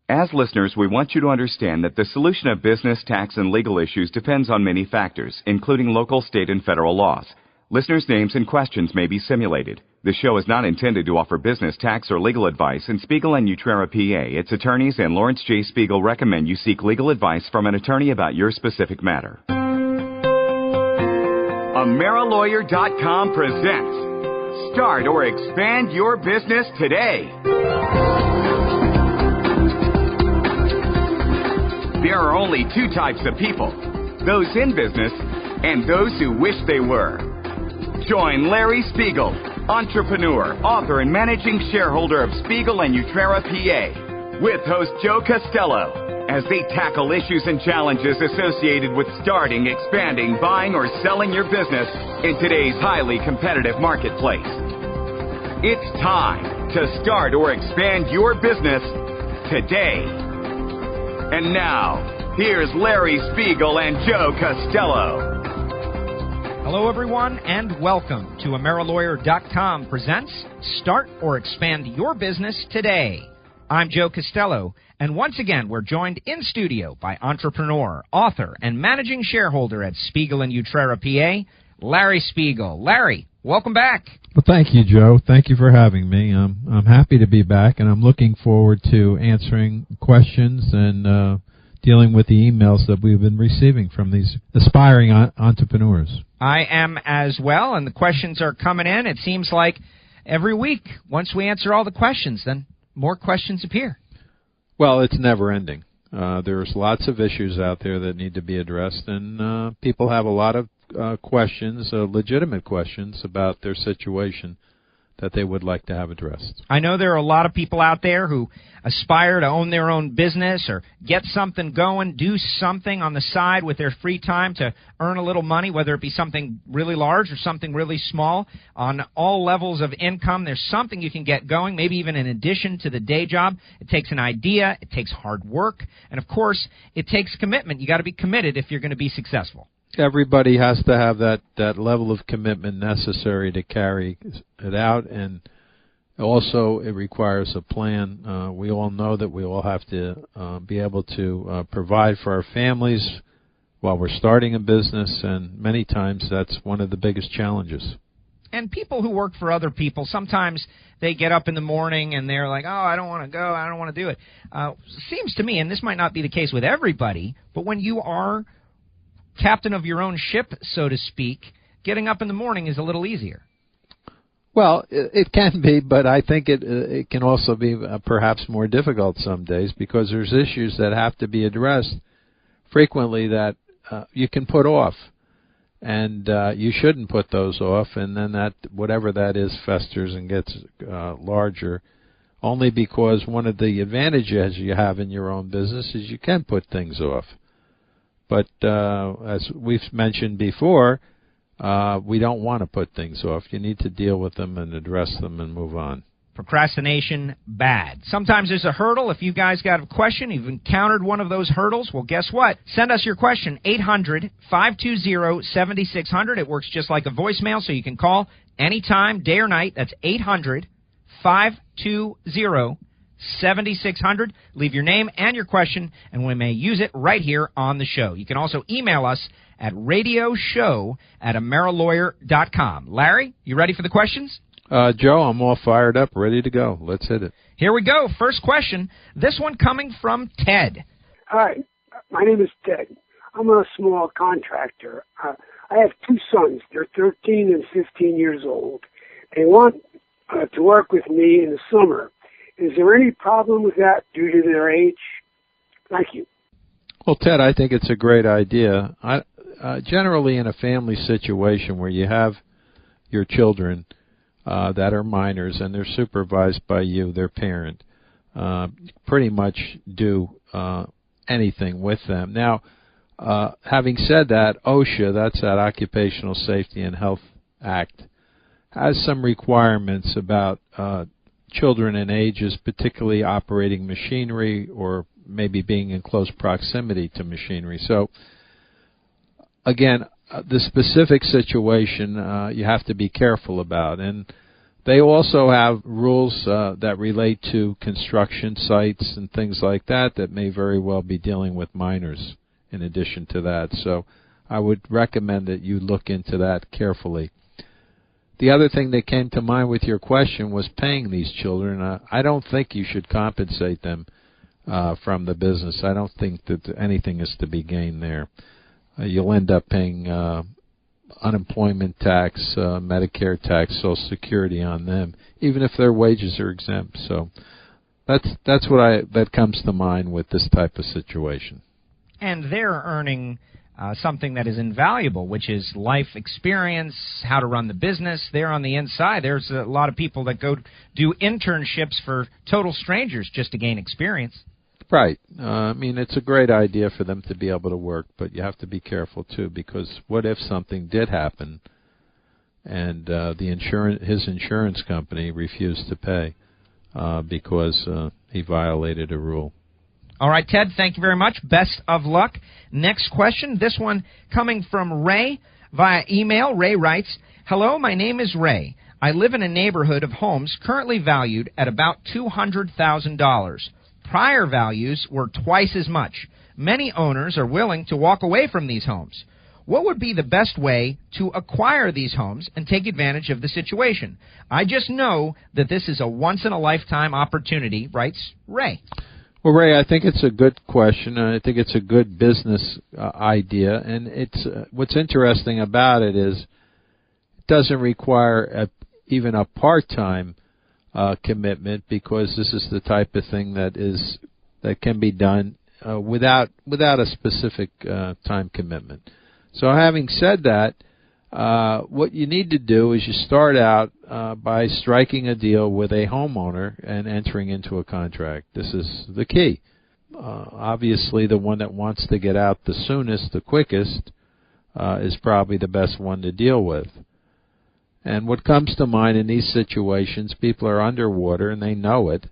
As listeners, we want you to understand that the solution of business, tax, and legal issues depends on many factors, including local, state, and federal laws. Listeners' names and questions may be simulated. The show is not intended to offer business, tax, or legal advice, and Spiegel and Utrera PA, its attorneys, and Lawrence J. Spiegel recommend you seek legal advice from an attorney about your specific matter. AmeriLawyer.com presents Start or Expand Your Business Today. There are only two types of people, those in business and those who wish they were. Join Larry Spiegel, entrepreneur, author, and managing shareholder of Spiegel and Utrera PA, with host Joe Castello, as they tackle issues and challenges associated with starting, expanding, buying, or selling your business in today's highly competitive marketplace. It's time to start or expand your business today. And now, here's Larry Spiegel and Joe Castello. Hello, everyone, and welcome to AmeriLawyer.com presents Start or Expand Your Business Today. I'm Joe Castello, and once again, we're joined in studio by entrepreneur, author, and managing shareholder at Spiegel and Utrera PA, Larry Spiegel. Larry, welcome back. Well, thank you, Joe. Thank you for having me. I'm happy to be back, and I'm looking forward to answering questions and dealing with the emails that we've been receiving from these aspiring entrepreneurs. I am as well, and the questions are coming in. It seems like every week, once we answer all the questions, then more questions appear. Well, it's never ending. There's lots of issues out there that need to be addressed, and people have a lot of questions, legitimate questions about their situation that they would like to have addressed. I know there are a lot of people out there who aspire to own their own business or get something going, do something on the side with their free time to earn a little money, whether it be something really large or something really small. On all levels of income, there's something you can get going, maybe even in addition to the day job. It takes an idea, it takes hard work, and of course, it takes commitment. You got to be committed if you're going to be successful. Everybody has to have that level of commitment necessary to carry it out, and also it requires a plan. We all know that we all have to be able to provide for our families while we're starting a business, and many times that's one of the biggest challenges. And people who work for other people, sometimes they get up in the morning and they're like, oh, I don't want to go, I don't want to do it. Seems to me, and this might not be the case with everybody, but when you are captain of your own ship, so to speak, getting up in the morning is a little easier. Well, it can be, but I think it can also be perhaps more difficult some days because there's issues that have to be addressed frequently that you can put off, and you shouldn't put those off, and then that whatever that is festers and gets larger, only because one of the advantages you have in your own business is you can put things off. But as we've mentioned before, we don't want to put things off. You need to deal with them and address them and move on. Procrastination, bad. Sometimes there's a hurdle. If you guys got a question, you've encountered one of those hurdles, well, guess what? Send us your question, 800-520-7600. It works just like a voicemail, so you can call anytime, day or night. That's 800-520-7600. Leave your name and your question, and we may use it right here on the show. You can also email us at radioshow@AmeriLawyer.com. Larry, you ready for the questions? Joe, I'm all fired up, ready to go. Let's hit it. Here we go. First question. This one coming from Ted. Hi, my name is Ted. I'm a small contractor. I have two sons. They're 13 and 15 years old. They want to work with me in the summer. Is there any problem with that due to their age? Thank you. Well, Ted, I think it's a great idea. Generally, in a family situation where you have your children that are minors and they're supervised by you, their parent, pretty much do anything with them. Now, having said that, OSHA, that's that Occupational Safety and Health Act, has some requirements about children and ages, particularly operating machinery or maybe being in close proximity to machinery. So, again, the specific situation you have to be careful about. And They also have rules that relate to construction sites and things like that may very well be dealing with minors in addition to that. So I would recommend that you look into that carefully. The other thing that came to mind with your question was paying these children. I don't think you should compensate them from the business. I don't think that anything is to be gained there. You'll end up paying unemployment tax, Medicare tax, Social Security on them, even if their wages are exempt. So that's that comes to mind with this type of situation. And they're earning something that is invaluable, which is life experience, how to run the business. They're on the inside. There's a lot of people that go do internships for total strangers just to gain experience. Right. I mean, it's a great idea for them to be able to work, but you have to be careful, too, because what if something did happen and his insurance company refused to pay because he violated a rule? All right, Ted, thank you very much. Best of luck. Next question, this one coming from Ray via email. Ray writes, "Hello, my name is Ray. I live in a neighborhood of homes currently valued at about $200,000. Prior values were twice as much. Many owners are willing to walk away from these homes. What would be the best way to acquire these homes and take advantage of the situation? I just know that this is a once-in-a-lifetime opportunity," writes Ray. Well, Ray, I think it's a good question, and I think it's a good business idea. And it's what's interesting about it is it doesn't require even a part-time commitment, because this is the type of thing that can be done without a specific time commitment. So having said that, what you need to do is you start out by striking a deal with a homeowner and entering into a contract. This is the key. Obviously, the one that wants to get out the soonest, the quickest, is probably the best one to deal with. And what comes to mind in these situations, people are underwater and they know it,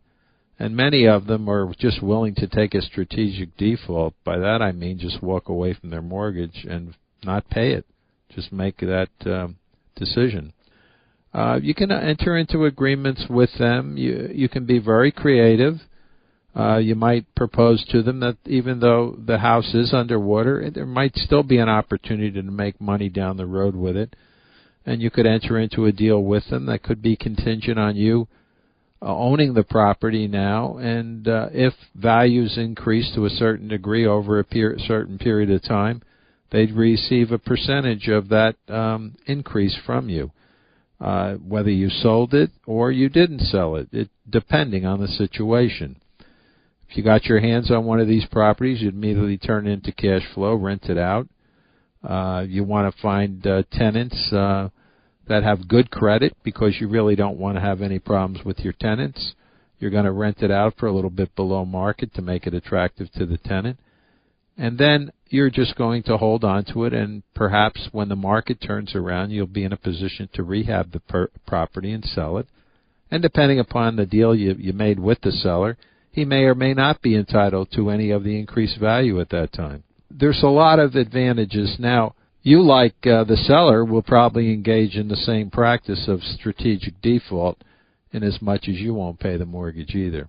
and many of them are just willing to take a strategic default. By that I mean just walk away from their mortgage and not pay it. Just make that decision. You can enter into agreements with them. You can be very creative. You might propose to them that even though the house is underwater, there might still be an opportunity to make money down the road with it. And you could enter into a deal with them that could be contingent on you owning the property now, and if values increase to a certain degree over a certain period of time, they'd receive a percentage of that increase from you, whether you sold it or you didn't sell it, depending on the situation. If you got your hands on one of these properties, you'd immediately turn it into cash flow, rent it out. You want to find tenants that have good credit, because you really don't want to have any problems with your tenants. You're going to rent it out for a little bit below market to make it attractive to the tenant. And then you're just going to hold on to it, and perhaps when the market turns around, you'll be in a position to rehab the property and sell it. And depending upon the deal you made with the seller, he may or may not be entitled to any of the increased value at that time. There's a lot of advantages. Now, you, like the seller, will probably engage in the same practice of strategic default, in as much as you won't pay the mortgage either.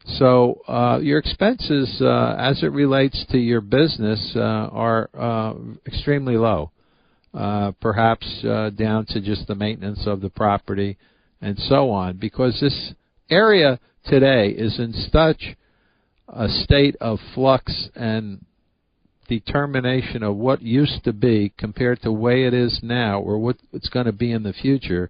So your expenses, as it relates to your business, are extremely low, perhaps down to just the maintenance of the property and so on, because this area today is in such a state of flux and determination of what used to be compared to the way it is now, or what it's going to be in the future,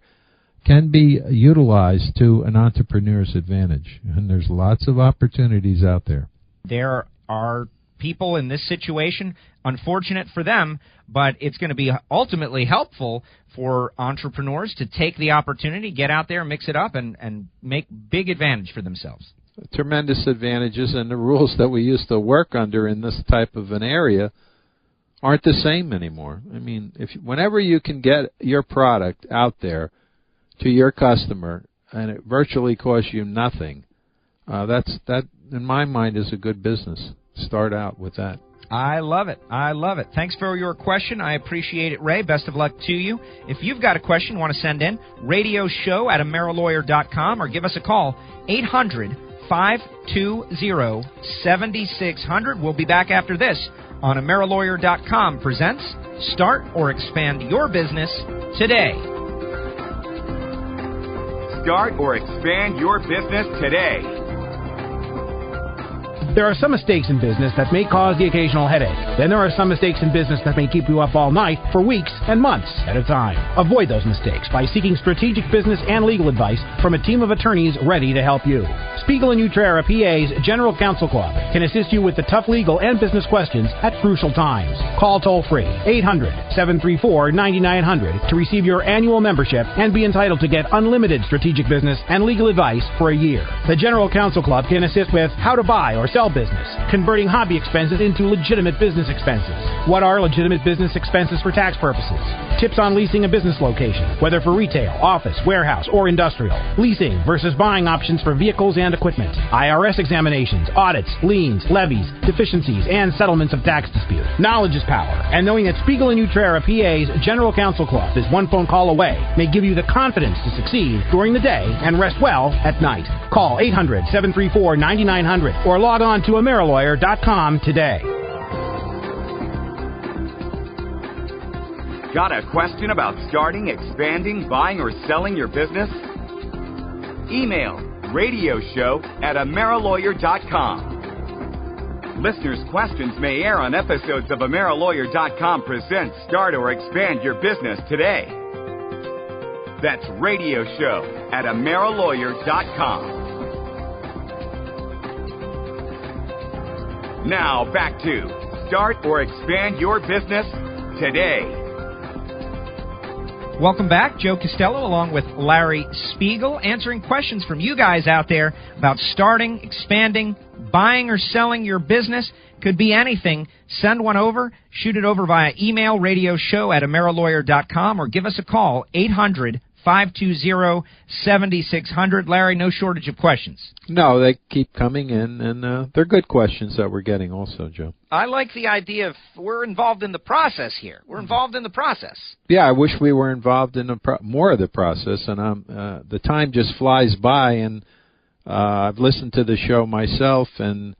can be utilized to an entrepreneur's advantage. And there's lots of opportunities out there. There are people in this situation, unfortunate for them, but it's going to be ultimately helpful for entrepreneurs to take the opportunity, get out there, mix it up, and make big advantage for themselves. Tremendous advantages, and the rules that we used to work under in this type of an area aren't the same anymore. I mean, whenever you can get your product out there to your customer and it virtually costs you nothing, that in my mind is a good business. Start out with that. I love it. I love it. Thanks for your question. I appreciate it, Ray. Best of luck to you. If you've got a question you want to send in, radioshow@amerilawyer.com or give us a call, 800-520-7600. We'll be back after this on amerilawyer.com presents Start or Expand Your Business Today. Start or expand your business today. There are some mistakes in business that may cause the occasional headache. Then there are some mistakes in business that may keep you up all night for weeks and months at a time. Avoid those mistakes by seeking strategic business and legal advice from a team of attorneys ready to help you. Spiegel and Joe PA's General Counsel Club can assist you with the tough legal and business questions at crucial times. Call toll-free 800-734-9900 to receive your annual membership and be entitled to get unlimited strategic business and legal advice for a year. The General Counsel Club can assist with how to buy or sell business, converting hobby expenses into legitimate business expenses. What are legitimate business expenses for tax purposes? Tips on leasing a business location, whether for retail, office, warehouse, or industrial. Leasing versus buying options for vehicles and equipment. IRS examinations, audits, liens, levies, deficiencies, and settlements of tax dispute. Knowledge is power, and knowing that Spiegel and Joe PA's General Counsel Club is one phone call away may give you the confidence to succeed during the day and rest well at night. Call 800-734-9900 or log on to amerilawyer.com today. Got a question about starting, expanding, buying, or selling your business? Email radioshow@amerilawyer.com. Listeners' questions may air on episodes of amerilawyer.com presents Start or Expand Your Business Today. That's radioshow@amerilawyer.com. Now back to Start or Expand Your Business Today. Welcome back. Joe Castello along with Larry Spiegel answering questions from you guys out there about starting, expanding, buying or selling your business. Could be anything. Send one over. Shoot it over via email, radioshow@amerilawyer.com, or give us a call, 800-520-7600. Larry, no shortage of questions. No, they keep coming in, and they're good questions that we're getting also, Joe. I like the idea of we're involved in the process here. We're involved in the process. Yeah, I wish we were involved in more of the process, and the time just flies by, and I've listened to the show myself, and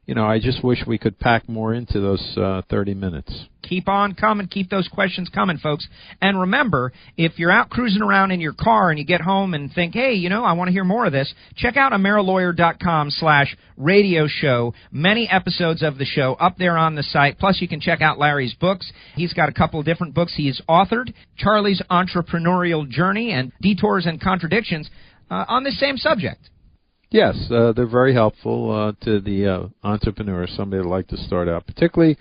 I just wish we could pack more into those 30 minutes. Keep on coming. Keep those questions coming, folks. And remember, if you're out cruising around in your car and you get home and think, hey, I want to hear more of this, check out amerilawyer.com/radio show. Many episodes of the show up there on the site. Plus, you can check out Larry's books. He's got a couple of different books he has authored, Charlie's Entrepreneurial Journey and Detours and Contradictions, on the same subject. Yes, they're very helpful to the entrepreneur, somebody that would like to start out, particularly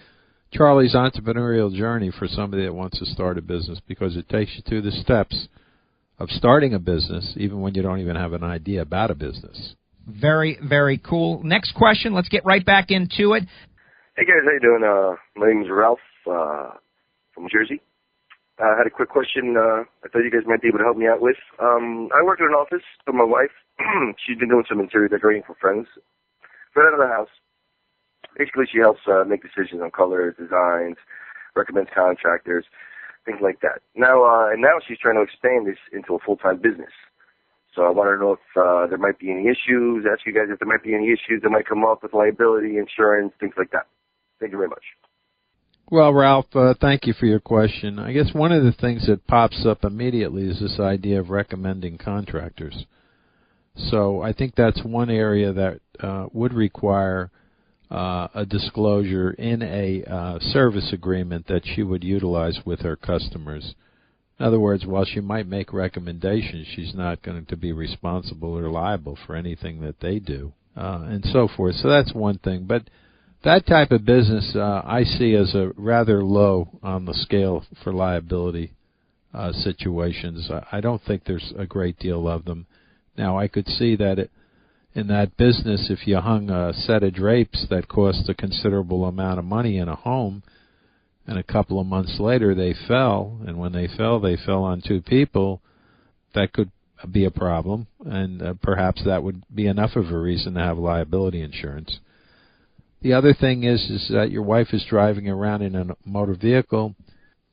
Charlie's Entrepreneurial Journey for somebody that wants to start a business, because it takes you through the steps of starting a business, even when you don't even have an idea about a business. Very, very cool. Next question. Let's get right back into it. Hey, guys. How you doing? My name is Ralph from Jersey. I had a quick question I thought you guys might be able to help me out with. I work in an office with my wife. She's been doing some interior decorating for friends right out of the house. Basically, she helps make decisions on colors, designs, recommends contractors, things like that. Now she's trying to expand this into a full-time business. So I want to know if there might be any issues, ask you guys if there might be any issues that might come up with liability, insurance, things like that. Thank you very much. Well, Ralph, thank you for your question. I guess one of the things that pops up immediately is this idea of recommending contractors. So I think that's one area that would require a disclosure in a service agreement that she would utilize with her customers. In other words, while she might make recommendations, she's not going to be responsible or liable for anything that they do, and so forth. So that's one thing. But that type of business I see as a rather low on the scale for liability situations. I don't think there's a great deal of them. Now, I could see that in that business, if you hung a set of drapes that cost a considerable amount of money in a home, and a couple of months later they fell, and when they fell on two people, that could be a problem, and perhaps that would be enough of a reason to have liability insurance. The other thing is that your wife is driving around in a motor vehicle.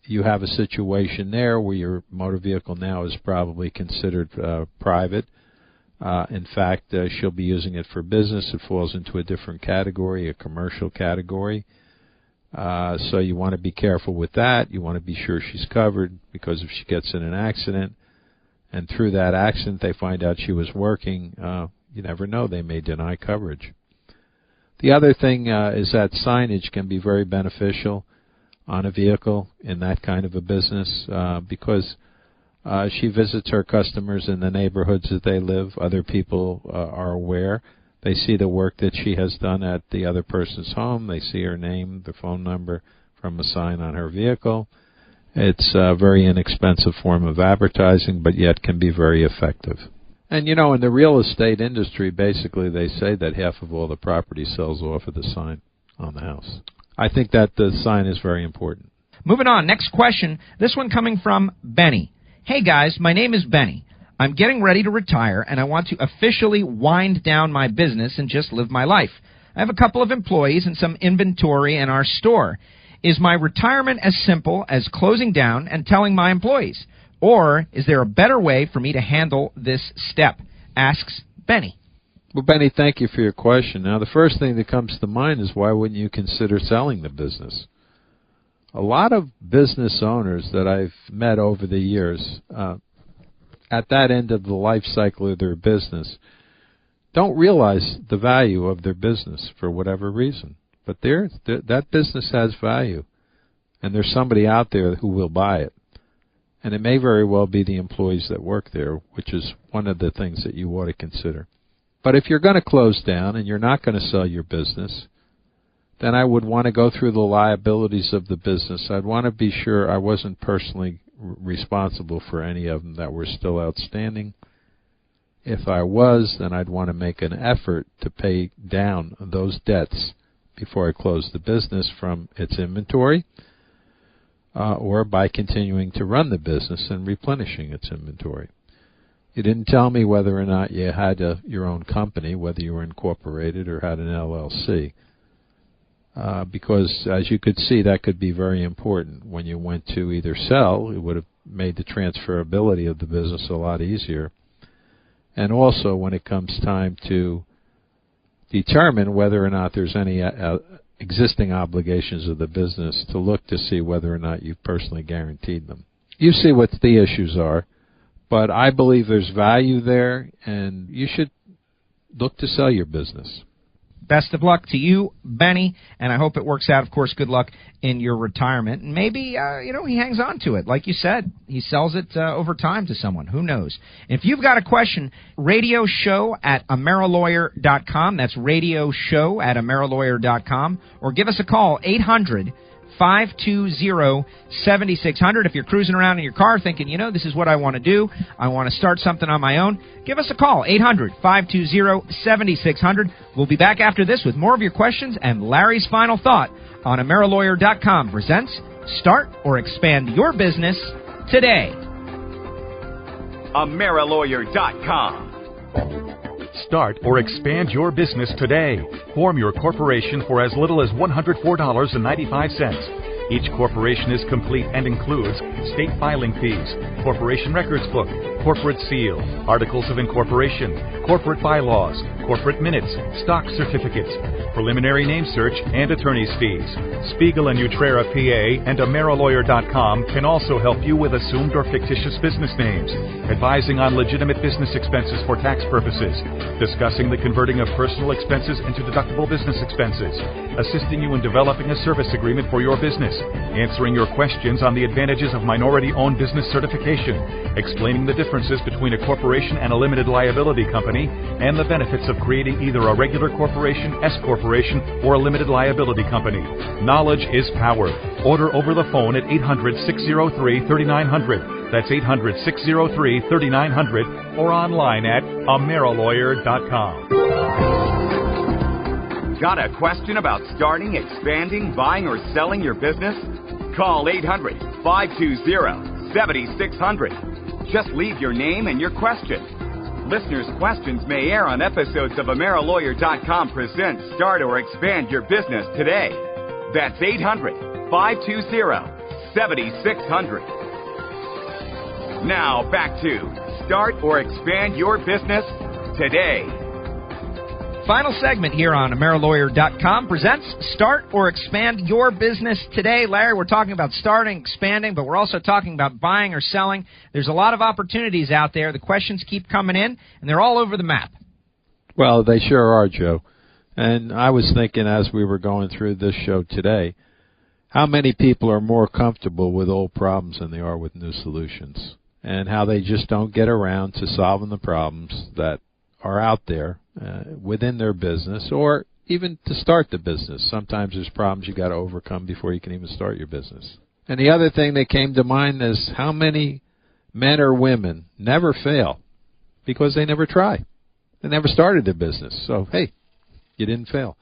You have a situation there where your motor vehicle now is probably considered private. In fact, she'll be using it for business. It falls into a different category, a commercial category. So you want to be careful with that. You want to be sure she's covered, because if she gets in an accident and through that accident they find out she was working, you never know. They may deny coverage. The other thing is that signage can be very beneficial on a vehicle in that kind of a business because she visits her customers in the neighborhoods that they live. Other people are aware. They see the work that she has done at the other person's home. They see her name, the phone number from a sign on her vehicle. It's a very inexpensive form of advertising, but yet can be very effective. And, you know, in the real estate industry, basically they say that half of all the property sells off of the sign on the house. I think that the sign is very important. Moving on, next question. This one coming from Benny. Hey, guys, my name is Benny. I'm getting ready to retire, and I want to officially wind down my business and just live my life. I have a couple of employees and some inventory in our store. Is my retirement as simple as closing down and telling my employees? Or is there a better way for me to handle this step? Asks Benny. Well, Benny, thank you for your question. Now, the first thing that comes to mind is, why wouldn't you consider selling the business? A lot of business owners that I've met over the years, at that end of the life cycle of their business, don't realize the value of their business for whatever reason. But that business has value, and there's somebody out there who will buy it. And it may very well be the employees that work there, which is one of the things that you ought to consider. But if you're going to close down and you're not going to sell your business, then I would want to go through the liabilities of the business. I'd want to be sure I wasn't personally responsible for any of them that were still outstanding. If I was, then I'd want to make an effort to pay down those debts before I close the business from its inventory, or by continuing to run the business and replenishing its inventory. You didn't tell me whether or not you had your own company, whether you were incorporated or had an LLC, because as you could see, that could be very important. When you went to either sell, it would have made the transferability of the business a lot easier. And also when it comes time to determine whether or not there's any existing obligations of the business, to look to see whether or not you've personally guaranteed them. You see what the issues are, but I believe there's value there, and you should look to sell your business. Best of luck to you, Benny, and I hope it works out. Of course, good luck in your retirement. And maybe, he hangs on to it. Like you said, he sells it over time to someone. Who knows? If you've got a question, radioshow@amerilawyer.com. That's radioshow@amerilawyer.com. Or give us a call, 800-520-7600. If you're cruising around in your car thinking, this is what I want to do, I want to start something on my own, give us a call, 800-520-7600. We'll be back after this with more of your questions and Larry's final thought on AmeriLawyer.com presents Start or Expand Your Business Today. AmeriLawyer.com. Start or expand your business today. Form your corporation for as little as $104.95. Each corporation is complete and includes state filing fees, corporation records book, corporate seal, articles of incorporation, corporate bylaws, corporate minutes, stock certificates, preliminary name search, and attorney's fees. Spiegel and Joe PA and AmeriLawyer.com can also help you with assumed or fictitious business names, advising on legitimate business expenses for tax purposes, discussing the converting of personal expenses into deductible business expenses, assisting you in developing a service agreement for your business, answering your questions on the advantages of minority-owned business certification, explaining the differences between a corporation and a limited liability company, and the benefits of creating either a regular corporation, S corporation, or a limited liability company. Knowledge is power. Order over the phone at 800-603-3900. That's 800-603-3900, or online at AmeriLawyer.com. Got a question about starting, expanding, buying, or selling your business? Call 800-520-7600. Just leave your name and your question. Listeners' questions may air on episodes of AmeriLawyer.com presents Start or Expand Your Business today. That's 800-520-7600. Now back to Start or Expand Your Business today. Final segment here on AmeriLawyer.com presents Start or Expand Your Business today. Larry, we're talking about starting, expanding, but we're also talking about buying or selling. There's a lot of opportunities out there. The questions keep coming in, and they're all over the map. Well, they sure are, Joe. And I was thinking as we were going through this show today, how many people are more comfortable with old problems than they are with new solutions, and how they just don't get around to solving the problems that are out there within their business, or even to start the business. Sometimes there's problems you got to overcome before you can even start your business. And the other thing that came to mind is how many men or women never fail because they never try. They never started their business. So, hey, you didn't fail.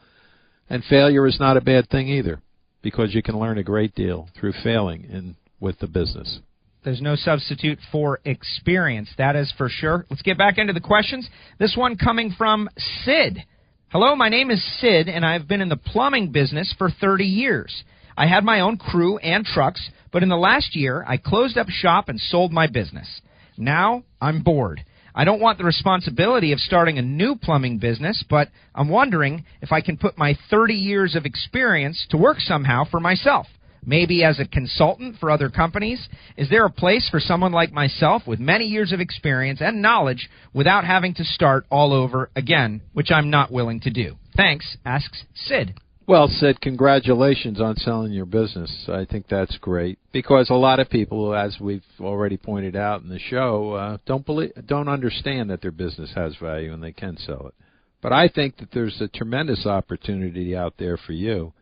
And failure is not a bad thing either, because you can learn a great deal through failing with the business. There's no substitute for experience, that is for sure. Let's get back into the questions. This one coming from Sid. Hello, my name is Sid, and I've been in the plumbing business for 30 years. I had my own crew and trucks, but in the last year, I closed up shop and sold my business. Now, I'm bored. I don't want the responsibility of starting a new plumbing business, but I'm wondering if I can put my 30 years of experience to work somehow for myself. Maybe as a consultant for other companies. Is there a place for someone like myself with many years of experience and knowledge without having to start all over again, which I'm not willing to do? Thanks, asks Sid. Well, Sid, congratulations on selling your business. I think that's great, because a lot of people, as we've already pointed out in the show, don't understand that their business has value and they can sell it. But I think that there's a tremendous opportunity out there for you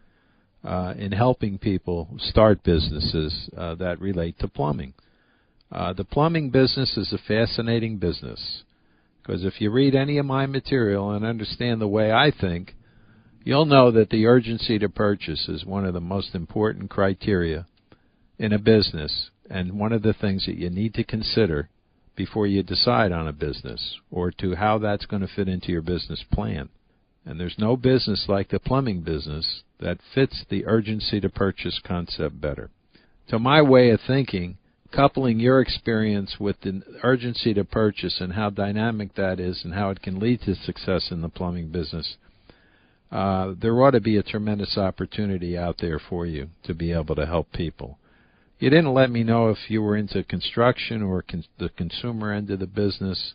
in helping people start businesses that relate to plumbing. The plumbing business is a fascinating business, because if you read any of my material and understand the way I think, you'll know that the urgency to purchase is one of the most important criteria in a business, and one of the things that you need to consider before you decide on a business or to how that's going to fit into your business plan. And there's no business like the plumbing business that fits the urgency to purchase concept better. To my way of thinking, coupling your experience with the urgency to purchase and how dynamic that is and how it can lead to success in the plumbing business, there ought to be a tremendous opportunity out there for you to be able to help people. You didn't let me know if you were into construction or the consumer end of the business,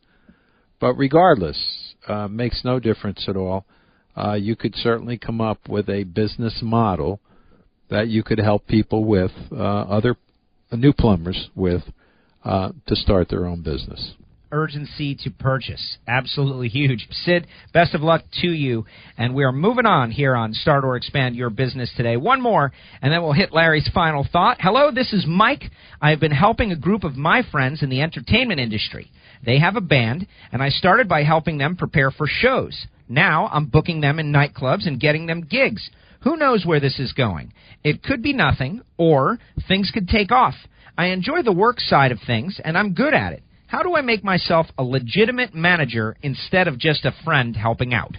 but regardless, makes no difference at all. You could certainly come up with a business model that you could help people with, other new plumbers with, to start their own business. Urgency to purchase. Absolutely huge. Sid, best of luck to you. And we are moving on here on Start or Expand Your Business today. One more, and then we'll hit Larry's final thought. Hello, this is Mike. I have been helping a group of my friends in the entertainment industry. They have a band, and I started by helping them prepare for shows. Now I'm booking them in nightclubs and getting them gigs. Who knows where this is going? It could be nothing, or things could take off. I enjoy the work side of things, and I'm good at it. How do I make myself a legitimate manager instead of just a friend helping out?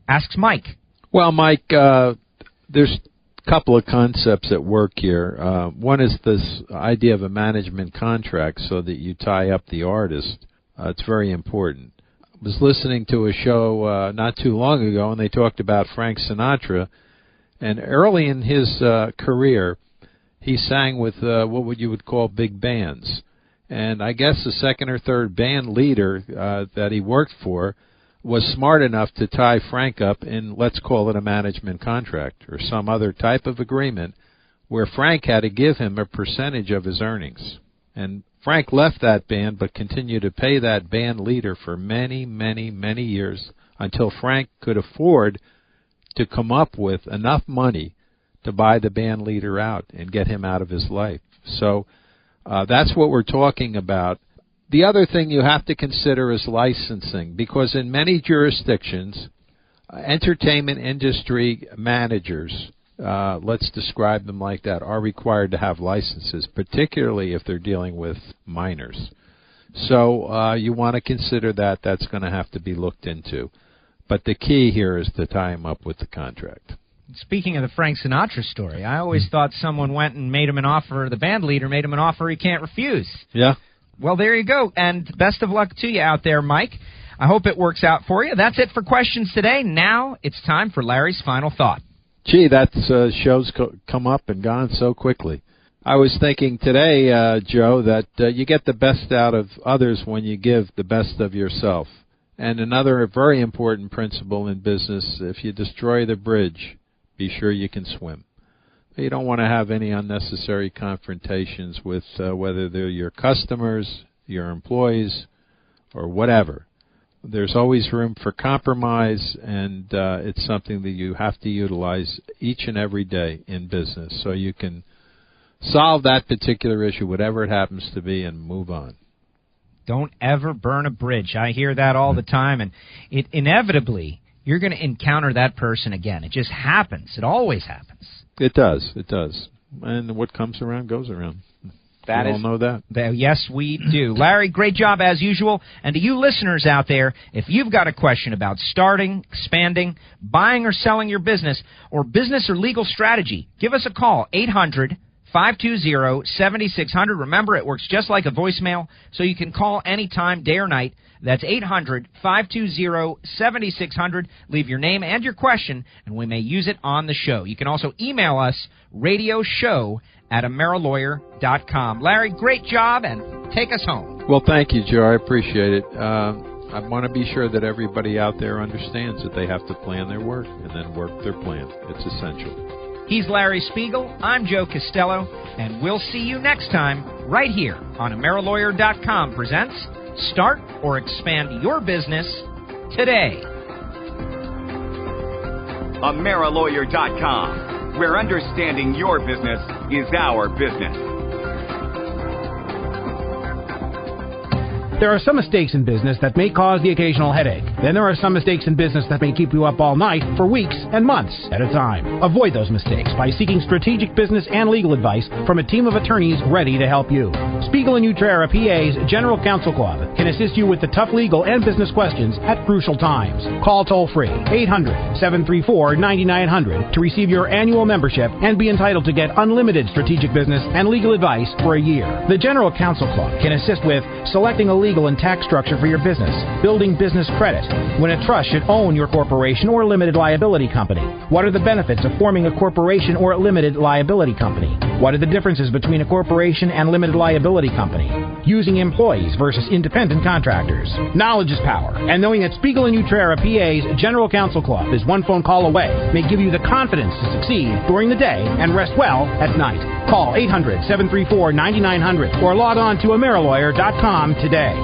Asks Mike. Well, Mike, there's a couple of concepts at work here. One is this idea of a management contract so that you tie up the artist. It's very important. I was listening to a show not too long ago, and they talked about Frank Sinatra. And early in his career, he sang with what you would call big bands. And I guess the second or third band leader that he worked for was smart enough to tie Frank up in, let's call it a management contract or some other type of agreement, where Frank had to give him a percentage of his earnings. And Frank left that band but continued to pay that band leader for many, many, many years until Frank could afford to come up with enough money to buy the band leader out and get him out of his life. So that's what we're talking about. The other thing you have to consider is licensing, because in many jurisdictions, entertainment industry managers, let's describe them like that, are required to have licenses, particularly if they're dealing with minors. So you want to consider that. That's going to have to be looked into. But the key here is to tie him up with the contract. Speaking of the Frank Sinatra story, I always thought someone went and made him an offer, the band leader made him an offer he can't refuse. Yeah. Well, there you go, and best of luck to you out there, Mike. I hope it works out for you. That's it for questions today. Now it's time for Larry's final thought. Gee, that show's come up and gone so quickly. I was thinking today, Joe, that you get the best out of others when you give the best of yourself. And another very important principle in business, if you destroy the bridge, be sure you can swim. You don't want to have any unnecessary confrontations with whether they're your customers, your employees, or whatever. There's always room for compromise, and it's something that you have to utilize each and every day in business so you can solve that particular issue, whatever it happens to be, and move on. Don't ever burn a bridge. I hear that all the time, and it inevitably, you're going to encounter that person again. It just happens. It always happens. It does. It does. And what comes around goes around. We all know that. Yes, we do. Larry, great job as usual. And to you listeners out there, if you've got a question about starting, expanding, buying or selling your business, or business or legal strategy, give us a call, 800-520-7600. Remember, it works just like a voicemail, so you can call anytime, day or night. That's 800-520-7600. Leave your name and your question, and we may use it on the show. You can also email us, radioshow@amerilawyer.com. Larry, great job, and take us home. Well, thank you, Joe. I appreciate it. I want to be sure that everybody out there understands that they have to plan their work and then work their plan. It's essential. He's Larry Spiegel. I'm Joe Castello, and we'll see you next time right here on AmeriLawyer.com presents Start or Expand Your Business Today. AmeriLawyer.com, where understanding your business is our business. There are some mistakes in business that may cause the occasional headache. Then there are some mistakes in business that may keep you up all night for weeks and months at a time. Avoid those mistakes by seeking strategic business and legal advice from a team of attorneys ready to help you. Spiegel and Joe PA's General Counsel Club can assist you with the tough legal and business questions at crucial times. Call toll-free 800-734-9900 to receive your annual membership and be entitled to get unlimited strategic business and legal advice for a year. The General Counsel Club can assist with selecting a legal and tax structure for your business, building business credit, when a trust should own your corporation or limited liability company. What are the benefits of forming a corporation or limited liability company? What are the differences between a corporation and limited liability company? Using employees versus independent contractors. Knowledge is power, and knowing that Spiegel and Joe PA's General Counsel Club is one phone call away may give you the confidence to succeed during the day and rest well at night. Call 800-734-9900 or log on to AmeriLawyer.com today.